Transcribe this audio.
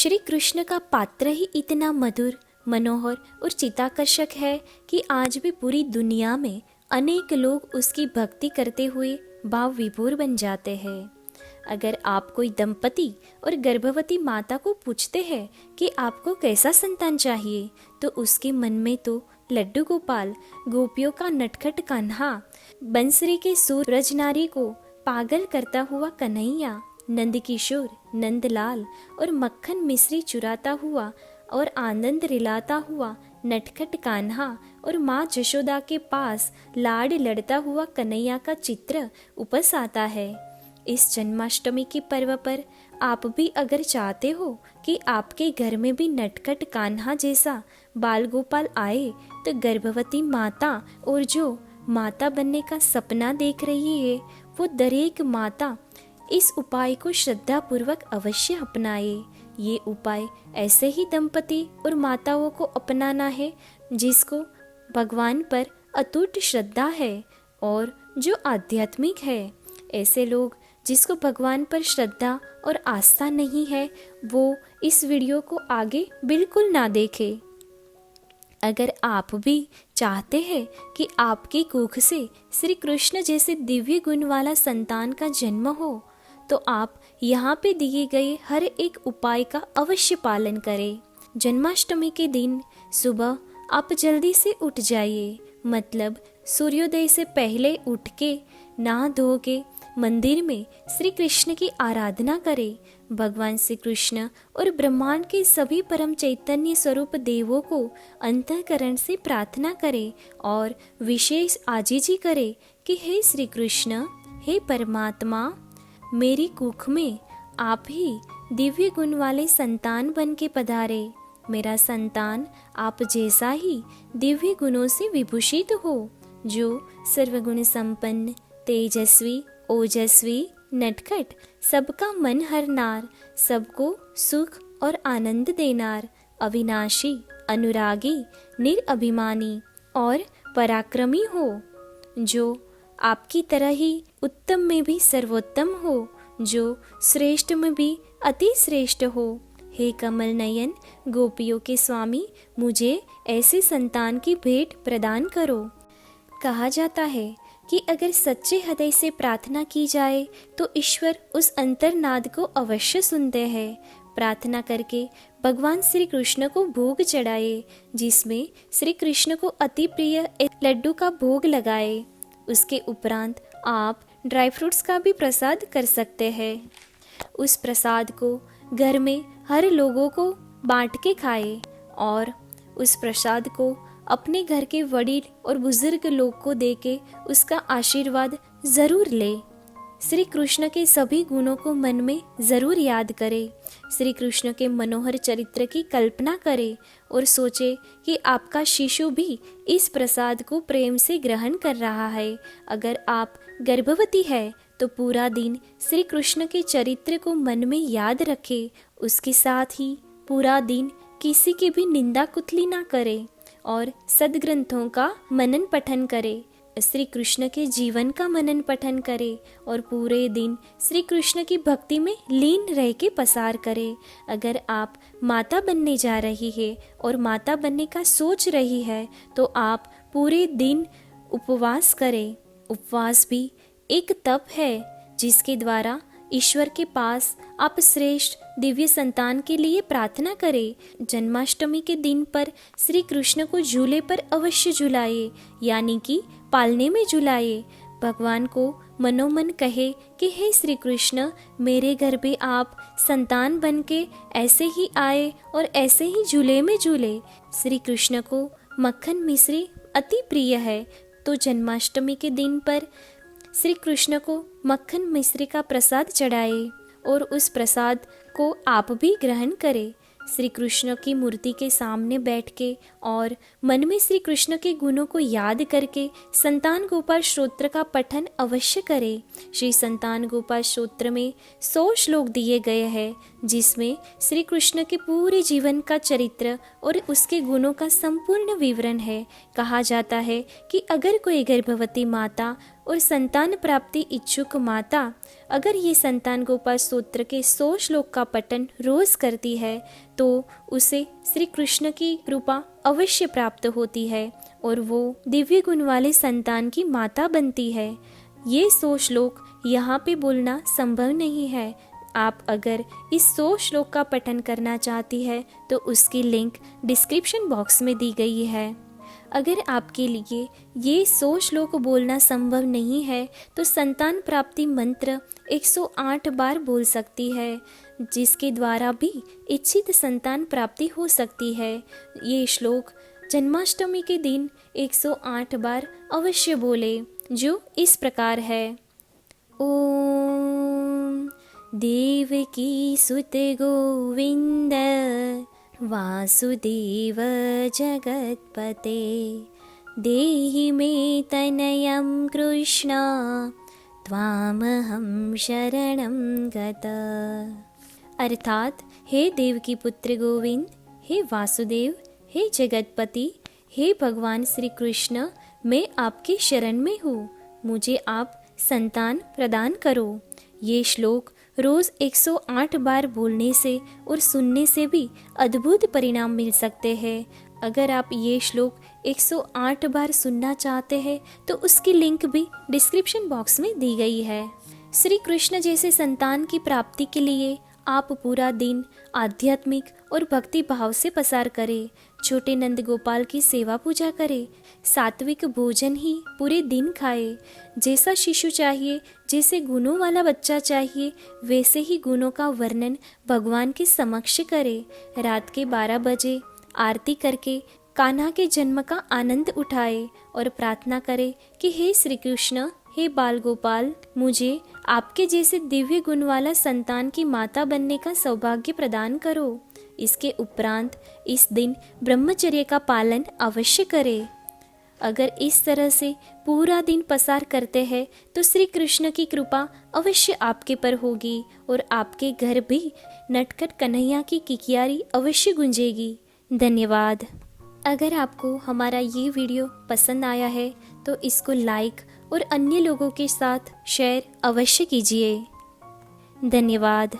श्री कृष्ण का पात्र ही इतना मधुर, मनोहर और चित्ताकर्षक है कि आज भी पूरी दुनिया में अनेक लोग उसकी भक्ति करते हुए भाव विभोर बन जाते हैं। अगर आप कोई दंपति और गर्भवती माता को पूछते हैं कि आपको कैसा संतान चाहिए, तो उसके मन में तो लड्डू गोपाल, गोपियों का नटखट कान्हा, बंसरी के सुर रजनारी को पागल करता हुआ कन्हैया, नंद किशोर, नंदलाल और मक्खन मिश्री चुराता हुआ और आनंद रिलाता हुआ नटखट कान्हा और माँ जशोदा के पास लाड लड़ता हुआ कन्हैया का चित्र उपस आता है। इस जन्माष्टमी के पर्व पर आप भी अगर चाहते हो कि आपके घर में भी नटखट कान्हा जैसा बाल गोपाल आए, तो गर्भवती माता और जो माता बनने का सपना देख रही है, वो दरेक माता इस उपाय को श्रद्धा पूर्वक अवश्य अपनाए। ये उपाय ऐसे ही दंपति और माताओं को अपनाना है जिसको भगवान पर अटूट श्रद्धा है और जो आध्यात्मिक है। ऐसे लोग जिसको भगवान पर श्रद्धा और आस्था नहीं है, वो इस वीडियो को आगे बिल्कुल ना देखे। अगर आप भी चाहते हैं कि आपकी कुख से श्री कृष्ण जैसे दिव्य गुण वाला संतान का जन्म हो, तो आप यहाँ पे दिए गए हर एक उपाय का अवश्य पालन करें। जन्माष्टमी के दिन सुबह आप जल्दी से उठ जाइए, मतलब सूर्योदय से पहले उठ के नहा धो के मंदिर में श्री कृष्ण की आराधना करें। भगवान श्री कृष्ण और ब्रह्मांड के सभी परम चैतन्य स्वरूप देवों को अंतःकरण से प्रार्थना करें और विशेष आजीजी करें कि हे श्री कृष्ण, हे परमात्मा, मेरी कुख में आप ही दिव्य गुण वाले संतान बन के पधारे। मेरा संतान आप जैसा ही दिव्य गुणों से विभूषित हो, जो सर्वगुण संपन्न, तेजस्वी, ओजस्वी, नटखट, सबका मन हरनार, सबको सुख और आनंद देनार, अविनाशी, अनुरागी, निरअभिमानी और पराक्रमी हो, जो आपकी तरह ही उत्तम में भी सर्वोत्तम हो, जो श्रेष्ठ में भी अति श्रेष्ठ हो। हे कमल नयन, गोपियों के स्वामी, मुझे ऐसे संतान की भेंट प्रदान करो। कहा जाता है कि अगर सच्चे हृदय से प्रार्थना की जाए तो ईश्वर उस अंतर्नाद को अवश्य सुनते हैं। प्रार्थना करके भगवान श्री कृष्ण को भोग चढ़ाए, जिसमें श्री कृष्ण को अति प्रिय एक लड्डू का भोग लगाए। उसके उपरांत आप ड्राई फ्रूट्स का भी प्रसाद कर सकते हैं। उस प्रसाद को घर में हर लोगों को बांट के खाए और उस प्रसाद को अपने घर के वडील और बुजुर्ग लोग को देके उसका आशीर्वाद जरूर ले। श्री कृष्ण के सभी गुणों को मन में जरूर याद करें। श्री कृष्ण के मनोहर चरित्र की कल्पना करें और सोचे कि आपका शिशु भी इस प्रसाद को प्रेम से ग्रहण कर रहा है। अगर आप गर्भवती है तो पूरा दिन श्री कृष्ण के चरित्र को मन में याद रखें। उसके साथ ही पूरा दिन किसी की भी निंदा कुतली ना करें और सद्ग्रंथों का मनन पठन करें। श्री कृष्ण के जीवन का मनन पठन करे और पूरे दिन श्री कृष्ण की भक्ति में लीन रह के पसार करे। अगर आप माता बनने जा रही है और माता बनने का सोच रही है, तो आप पूरे दिन उपवास करें। उपवास भी एक तप है जिसके द्वारा ईश्वर के पास आप श्रेष्ठ दिव्य संतान के लिए प्रार्थना करें। जन्माष्टमी के दिन पर श्री कृष्ण को झूले पर अवश्य झुलाए, यानी कि पालने में झुलाए। भगवान को मनोमन कहे कि हे श्री कृष्ण, मेरे घर पे आप संतान बन के ऐसे ही आए और ऐसे ही झूले में झूले। श्री कृष्ण को मक्खन मिश्री अति प्रिय है, तो जन्माष्टमी के दिन पर श्री कृष्ण को मक्खन मिश्री का प्रसाद चढ़ाए और उस प्रसाद को आप भी ग्रहण करें। श्री कृष्ण की मूर्ति के सामने बैठ के और मन में श्री कृष्ण के गुणों को याद करके संतान गोपाल स्तोत्र का पठन अवश्य करें। श्री संतान गोपाल स्तोत्र में 100 श्लोक दिए गए हैं, जिसमें श्री कृष्ण के पूरे जीवन का चरित्र और उसके गुणों का संपूर्ण विवरण है। कहा जाता है कि अगर कोई गर्भवती माता और संतान प्राप्ति इच्छुक माता अगर ये संतान गोपाल स्तोत्र के 100 श्लोक का पठन रोज करती है तो उसे श्री कृष्ण की कृपा अवश्य प्राप्त होती है और वो दिव्य गुण वाले संतान की माता बनती है। ये 100 श्लोक यहाँ पे बोलना संभव नहीं है। आप अगर इस 100 श्लोक का पठन करना चाहती है तो उसकी लिंक डिस्क्रिप्शन बॉक्स में दी गई है। अगर आपके लिए ये 100 श्लोक बोलना संभव नहीं है तो संतान प्राप्ति मंत्र 108 बार बोल सकती है, जिसके द्वारा भी इच्छित संतान प्राप्ति हो सकती है। ये श्लोक जन्माष्टमी के दिन 108 बार अवश्य बोले, जो इस प्रकार है। ओम देवकी सुत गोविंद वासुदेव जगत्पते देहि मे तनयं कृष्ण त्वामहं शरणं गता। अर्थात हे देवकी पुत्र गोविंद, हे वासुदेव, हे जगतपति, हे भगवान श्री कृष्ण, मैं आपकी शरण में हूँ, मुझे आप संतान प्रदान करो। ये श्लोक रोज 108 बार बोलने से और सुनने से भी अद्भुत परिणाम मिल सकते हैं। अगर आप ये श्लोक 108 बार सुनना चाहते हैं तो उसकी लिंक भी डिस्क्रिप्शन बॉक्स में दी गई है। श्री कृष्ण जैसे संतान की प्राप्ति के लिए आप पूरा दिन आध्यात्मिक और भक्ति भाव से पसार करें। छोटे नंद गोपाल की सेवा पूजा करें, सात्विक भोजन ही पूरे दिन खाए। जैसा शिशु चाहिए, जैसे गुणों वाला बच्चा चाहिए, वैसे ही गुणों का वर्णन भगवान के समक्ष करें। रात के 12 बजे आरती करके कान्हा के जन्म का आनंद उठाए और प्रार्थना करे कि हे श्री कृष्ण, हे बाल गोपाल, मुझे आपके जैसे दिव्य गुण वाला संतान की माता बनने का सौभाग्य प्रदान करो। इसके उपरांत इस दिन ब्रह्मचर्य का पालन अवश्य करें। अगर इस तरह से पूरा दिन पसार करते हैं तो श्री कृष्ण की कृपा अवश्य आपके पर होगी और आपके घर भी नटखट कन्हैया की किकियारी अवश्य गूंजेगी। धन्यवाद। अगर आपको हमारा ये वीडियो पसंद आया है तो इसको लाइक और अन्य लोगों के साथ शेयर अवश्य कीजिए। धन्यवाद।